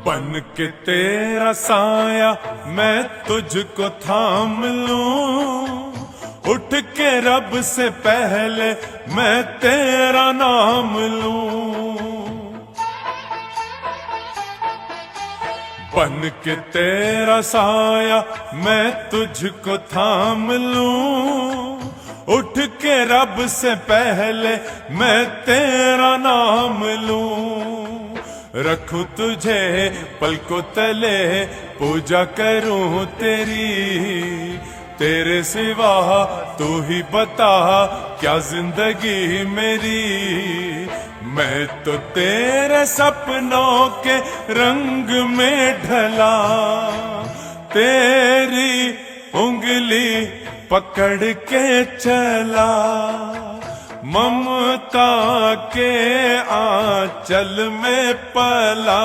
बन के तेरा साया मैं तुझको थाम लूं, उठ के रब से पहले मैं तेरा नाम लूं। बन के तेरा साया मैं तुझको थाम लूं, उठ के रब से पहले मैं तेरा नाम लूं। रखूं तुझे पलकों तले, पूजा करूं तेरी, तेरे सिवा तू ही बता क्या जिंदगी मेरी। मैं तो तेरे सपनों के रंग में ढला, तेरी उंगली पकड़ के चला, ममता के आंचल में पला।